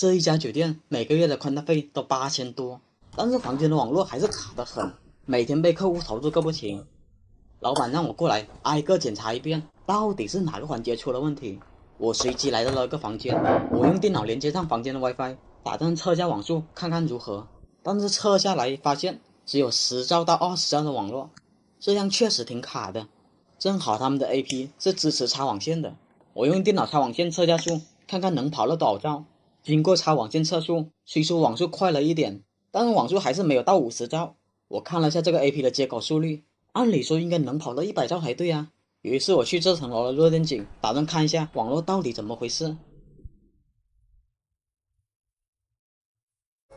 这一家酒店每个月的宽带费都8000多，但是房间的网络还是卡得很，每天被客户投诉个不停。老板让我过来挨个检查一遍，到底是哪个环节出了问题。我随机来到了一个房间，我用电脑连接上房间的 WiFi， 打算测下网速看看如何。但是测下来发现只有10兆到20兆的网络，这样确实挺卡的。正好他们的 AP 是支持插网线的，我用电脑插网线测下速，看看能跑了多少兆。经过插网线测速，虽说网速快了一点，但是网速还是没有到50兆。我看了下这个 AP 的接口速率，按理说应该能跑到100兆才对啊。于是我去这层楼的热电井，打算看一下网络到底怎么回事。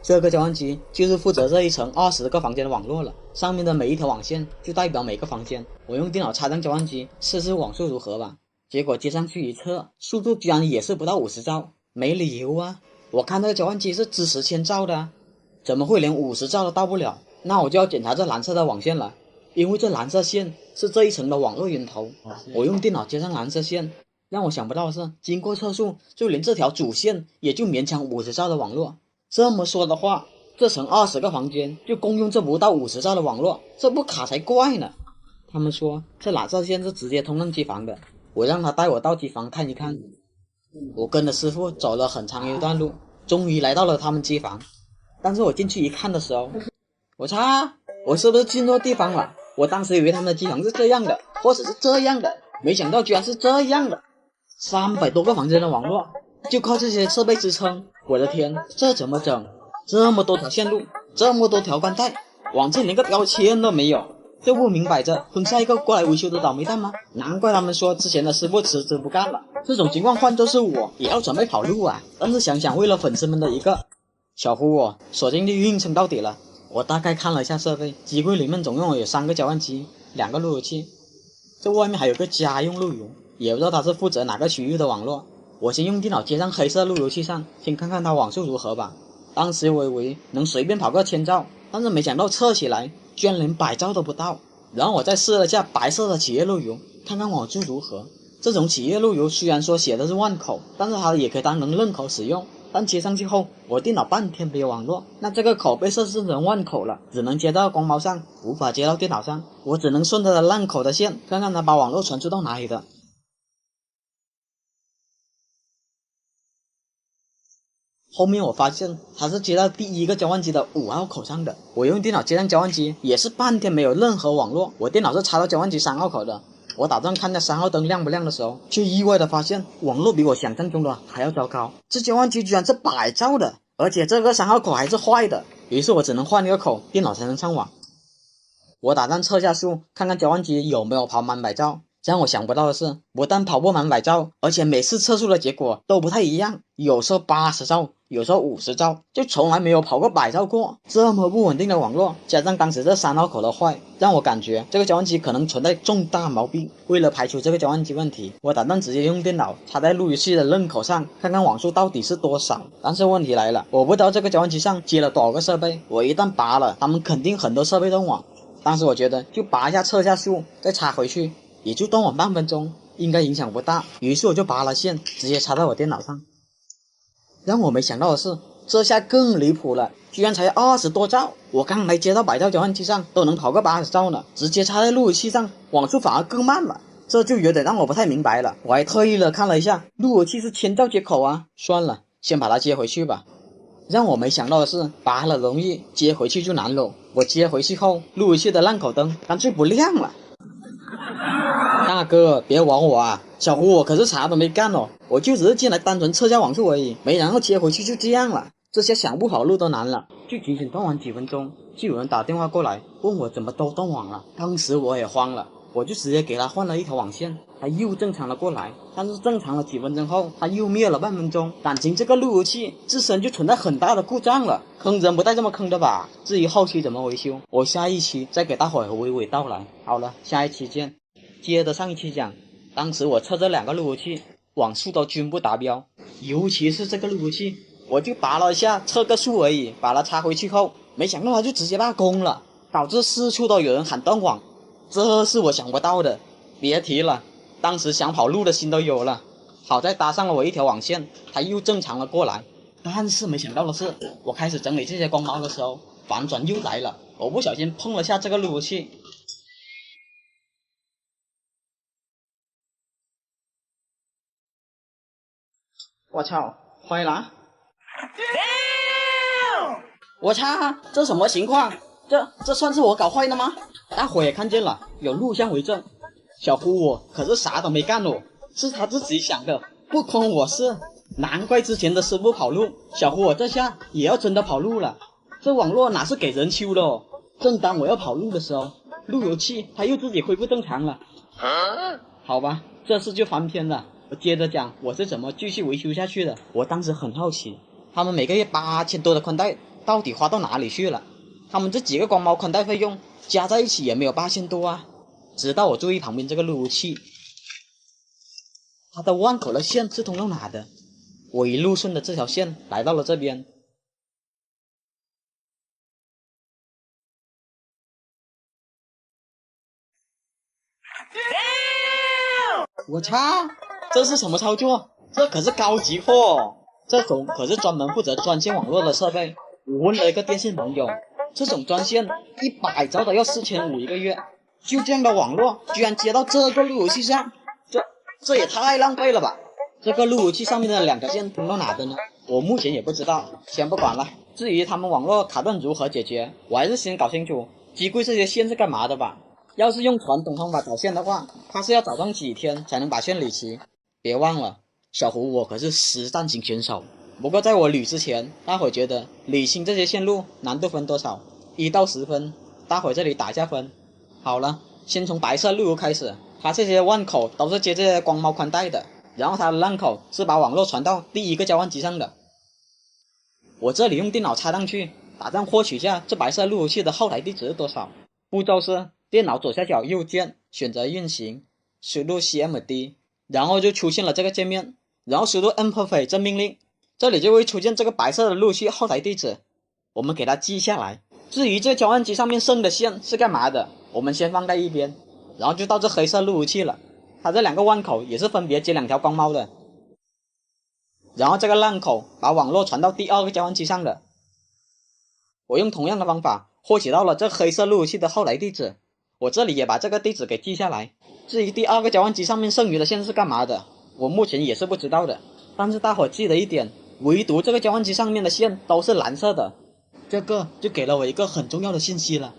这个交换机就是负责这一层20个房间的网络了，上面的每一条网线就代表每个房间。我用电脑插上交换机试试网速如何吧，结果接上去一测，速度居然也是不到50兆，没理由啊！我看这个交换机是支持1000兆的啊，怎么会连50兆都到不了？那我就要检查这蓝色的网线了，因为这蓝色线是这一层的网络源头。我用电脑接上蓝色线，让我想不到的是，经过测速，就连这条主线也就勉强50兆的网络。这么说的话，这层20个房间就共用这不到50兆的网络，这不卡才怪呢。他们说这蓝色线是直接通上机房的，我让他带我到机房看一看。我跟着师傅走了很长一段路，终于来到了他们机房。但是我进去一看的时候，我操，我是不是进错地方了？我当时以为他们的机房是这样的，或者是这样的，没想到居然是这样的。300多个房间的网络就靠这些设备支撑，我的天，这怎么整？这么多条线路，这么多条宽带，网线连个标签都没有，这不明摆着坑下一个过来维修的倒霉蛋吗？难怪他们说之前的师傅辞职不干了，这种情况换作是我也要准备跑路啊。但是想想为了粉丝们的一个小呼我索性就硬撑到底了。我大概看了一下设备，机柜里面总共有3个交换机，2个路由器，这外面还有个家用路由，也不知道它是负责哪个区域的网络。我先用电脑接上黑色路由器上，先看看它网速如何吧。当时我以为能随便跑个1000兆，但是没想到测起来居然连100兆都不到。然后我再试了下白色的企业路由，看看网速如何。这种企业路由虽然说写的是万口，但是它也可以当成任口使用。但接上去后，我电脑半天没有网络，那这个口被设置成万口了，只能接到光猫上，无法接到电脑上。我只能顺着它烂口的线，看看它把网络传输到哪里的。后面我发现它是接到第1个交换机的5号口上的。我用电脑接上交换机也是半天没有任何网络，我电脑是插到交换机3号口的。我打算看下3号灯亮不亮的时候，却意外的发现网络比我想象中的还要糟糕。这交换机居然是100兆的，而且这个3号口还是坏的。于是我只能换一个口，电脑才能上网。我打算测下速，看看交换机有没有跑满100兆。让我想不到的是，不但跑不满100兆，而且每次测速的结果都不太一样，有时候80兆，有时候50兆，就从来没有跑过100兆过。这么不稳定的网络，加上当时这3号口的坏，让我感觉这个交换机可能存在重大毛病。为了排除这个交换机问题，我打算直接用电脑插在路由器的任口上，看看网速到底是多少。但是问题来了，我不知道这个交换机上接了多少个设备，我一旦拔了，他们肯定很多设备断网。当时我觉得就拔一下测下速，再插回去，也就断网半分钟，应该影响不大。于是我就拔了线，直接插在我电脑上。让我没想到的是，这下更离谱了，居然才20多兆。我刚才接到100兆交换机上都能跑个80兆呢，直接插在路由器上，网速反而更慢了。这就有点让我不太明白了。我还特意的看了一下，路由器是1000兆接口啊，算了，先把它接回去吧。让我没想到的是，拔了容易，接回去就难了。我接回去后，路由器的烂口灯干脆不亮了。大哥，别玩我啊！小胡我可是啥都没干哦，我就只是进来单纯测下网速而已，没想到接回去就这样了。这下想不跑路都难了。就仅仅断网几分钟，就有人打电话过来问我怎么都断网了。当时我也慌了，我就直接给他换了一条网线，他又正常了过来。但是正常了几分钟后，他又灭了半分钟。感情这个路由器自身就存在很大的故障了，坑人不带这么坑的吧？至于后期怎么维修，我下一期再给大伙娓娓道来。好了，下一期见。接着上一期讲，当时我测这2个路由器网速都均不达标，尤其是这个路由器，我就拔了一下测个速而已，把它插回去后，没想到它就直接罢工了，导致4处都有人喊断网，这是我想不到的。别提了，当时想跑路的心都有了。好在搭上了我一条网线，它又正常了过来。但是没想到的是，我开始整理这些光猫的时候，反转又来了。我不小心碰了下这个路由器，我操，坏了！我操，这什么情况？这算是我搞坏的吗？大伙也看见了，有录像为证。小胡我可是啥都没干哦，是他自己想的，不关我事。难怪之前的师傅跑路，小胡我这下也要真的跑路了。这网络哪是给人修的哦？正当我要跑路的时候，路由器它又自己恢复正常了。好吧，这事就翻篇了。我接着讲我是怎么继续维修下去的。我当时很好奇，他们每个月8000多的宽带到底花到哪里去了？他们这几个光猫宽带费用加在一起也没有8000多啊。直到我注意旁边这个路由器，它的弯口的线是通到哪的？我一路顺着这条线来到了这边。我操，这是什么操作？这可是高级货哦，这种可是专门负责专线网络的设备。我问了一个电信朋友，这种专线100兆的要4500一个月，就这样的网络居然接到这个路由器上，这也太浪费了吧！这个路由器上面的2条线通到哪的呢？我目前也不知道，先不管了。至于他们网络卡顿如何解决，我还是先搞清楚机柜这些线是干嘛的吧。要是用传统方法找线的话，它是要找上几天才能把线捋齐。别忘了，小胡我可是实战型选手。不过在我捋之前，大伙觉得捋清这些线路难度分多少？1到10分，大伙这里打一下分。好了，先从白色路由开始，它这些弯口都是接这些光猫宽带的，然后它的烂口是把网络传到第一个交换机上的。我这里用电脑插上去，打算获取下这白色路由器的后台地址是多少。步骤是电脑左下角右键选择运行，输入 cmd， 然后就出现了这个界面，然后输入 imperfect 这命令，这里就会出现这个白色的路由器后台地址，我们给它记下来。至于这交换机上面剩的线是干嘛的，我们先放在一边，然后就到这黑色路由器了。它这2个弯口也是分别接2条光猫的，然后这个烂口把网络传到第2个交换机上的。我用同样的方法获取到了这黑色路由器的后台地址，我这里也把这个地址给记下来。至于第2个交换机上面剩余的线是干嘛的，我目前也是不知道的。但是大伙记得一点，唯独这个交换机上面的线都是蓝色的，这个就给了我一个很重要的信息了。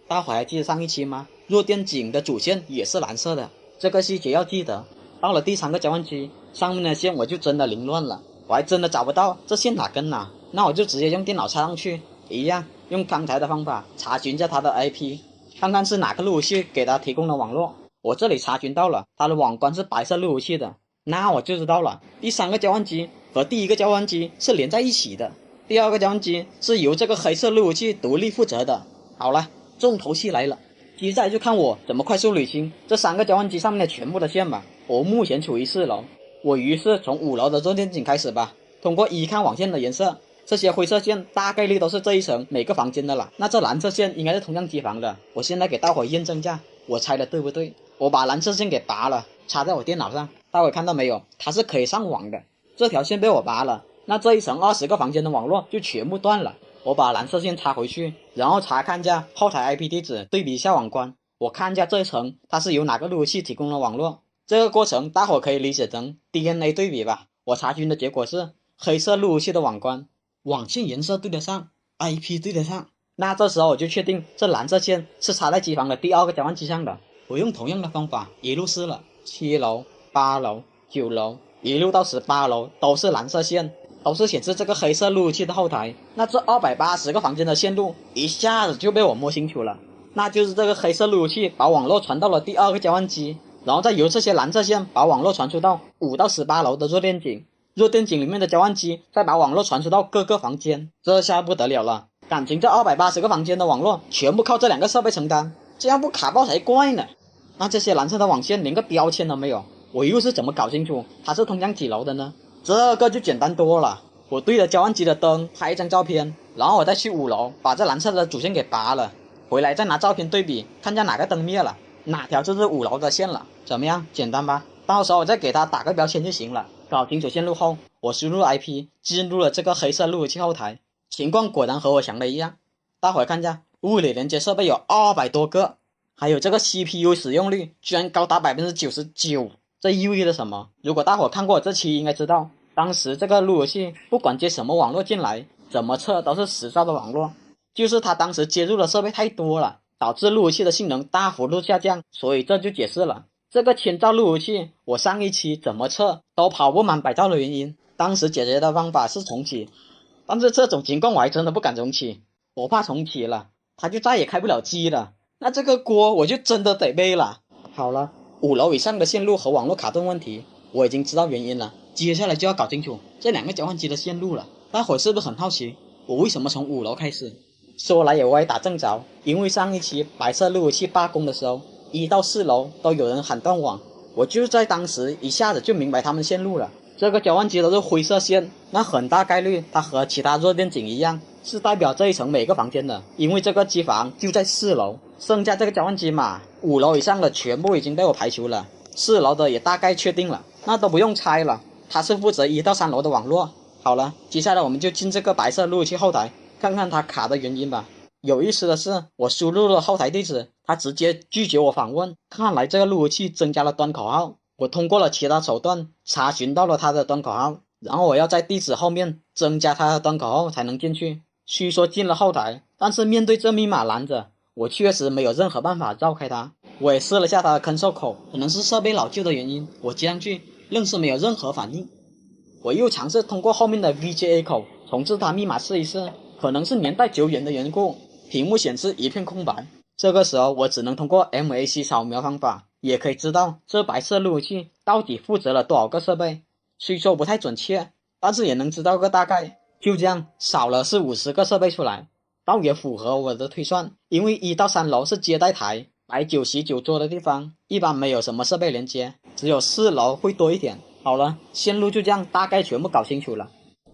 大伙还记得上一期吗？弱电井的主线也是蓝色的，这个细节要记得。到了第3个交换机，上面的线我就真的凌乱了，我还真的找不到这线哪跟哪，那我就直接用电脑插上去，一样用刚才的方法查询一下它的 IP， 看看是哪个路由器给它提供的网络。我这里查询到了，它的网关是白色路由器的，那我就知道了，第3个交换机和第1个交换机是连在一起的，第2个交换机是由这个黑色路由器独立负责的。好了，重头戏来了，接下来就看我怎么快速捋清这3个交换机上面的全部的线吧。我目前处于4楼，我于是从5楼的弱电井开始吧。通过看网线的颜色，这些灰色线大概率都是这一层每个房间的了，那这蓝色线应该是同样机房的。我现在给大伙验证一下，我猜的对不对？我把蓝色线给拔了，插在我电脑上，大伙看到没有？它是可以上网的。这条线被我拔了，那这一层20个房间的网络就全部断了。我把蓝色线插回去，然后查看一下后台 IP 地址，对比一下网关，我看一下这一层它是由哪个路由器提供的网络。这个过程大伙可以理解成 DNA 对比吧。我查询的结果是黑色路由器的网关，网线颜色对得上， IP 对得上，那这时候我就确定这蓝色线是插在机房的第2个交换机上的。我用同样的方法一路试了，7楼、8楼、9楼，一路到18楼都是蓝色线，都是显示这个黑色路由器的后台。那这280个房间的线路一下子就被我摸清楚了，那就是这个黑色路由器把网络传到了第2个交换机，然后再由这些蓝色线把网络传出到5到18楼的弱电井，弱电井里面的交换机再把网络传出到各个房间。这下不得了了，感情这280个房间的网络全部靠这2个设备承担，这样不卡爆才怪呢。那这些蓝色的网线连个标签都没有，我又是怎么搞清楚它是通向几楼的呢？这个就简单多了，我对着交换机的灯拍一张照片，然后我再去5楼把这蓝色的主线给拔了，回来再拿照片对比，看见哪个灯灭了，哪条就是5楼的线了。怎么样，简单吧？到时候我再给它打个标签就行了。搞清楚线路后，我输入 IP 进入了这个黑色路由器后台，情况果然和我想的一样。大伙看一下，物理连接设备有200多个，还有这个 CPU 使用率居然高达99%，这意味着什么？如果大伙看过我这期应该知道，当时这个路由器不管接什么网络进来，怎么测都是时效的网络，就是它当时接入的设备太多了，导致路由器的性能大幅度下降，所以这就解释了这个千兆路由器我上一期怎么测都跑不满100兆的原因。当时解决的方法是重启，但是这种情况我还真的不敢重启，我怕重启了它就再也开不了机了，那这个锅我就真的得背了。好了，5楼以上的线路和网络卡顿问题我已经知道原因了，接下来就要搞清楚这2个交换机的线路了。大伙是不是很好奇我为什么从5楼开始？说来也歪打正着，因为上一期白色路由器罢工的时候，1到4楼都有人喊断网，我就在当时一下子就明白他们线路了。这个交换机都是灰色线，那很大概率它和其他弱电井一样是代表这一层每个房间的，因为这个机房就在4楼，剩下这个交换机嘛，5楼以上的全部已经被我排除了，4楼的也大概确定了，那都不用猜了，它是负责1到3楼的网络。好了，接下来我们就进这个白色路由器后台，看看它卡的原因吧。有意思的是，我输入了后台地址，它直接拒绝我访问，看来这个路由器增加了端口号。我通过了其他手段查询到了它的端口号，然后我要在地址后面增加它的端口号才能进去。虽说进了后台，但是面对这密码拦着，我确实没有任何办法绕开它。我也试了下它的 console 口，可能是设备老旧的原因，我接上去愣是没有任何反应。我又尝试通过后面的 VGA 口重置它密码试一试，可能是年代久远的缘故，屏幕显示一片空白。这个时候我只能通过 MAC 扫描方法，也可以知道这白色路由器到底负责了多少个设备。虽说不太准确，但是也能知道个大概。就这样少了是50个设备出来，倒也符合我的推算，因为1到3楼是接待台，摆酒席酒桌的地方，一般没有什么设备连接，只有4楼会多一点。好了，线路就这样大概全部搞清楚了，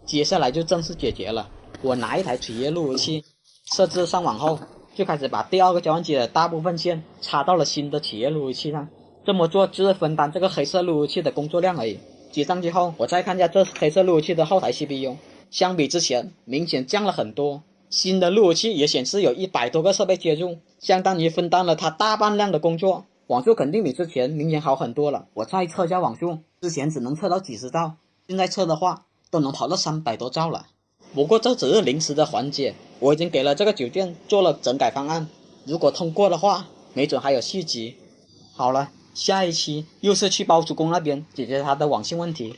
接下来就正式解决了。我拿一台企业路由器设置上网后，就开始把第2个交换机的大部分线插到了新的企业路由器上，这么做就是分担这个黑色路由器的工作量而已。接上去后，我再看一下这黑色路由器的后台 CPU， 相比之前明显降了很多，新的路由器也显示有100多个设备接入，相当于分担了它大半量的工作。网速肯定比之前明显好很多了，我再测一下网速，之前只能测到几十兆，现在测的话都能跑到300多兆了。不过这只是临时的缓解，我已经给了这个酒店做了整改方案，如果通过的话，没准还有续集。好了，下一期又是去包租公那边解决他的网信问题。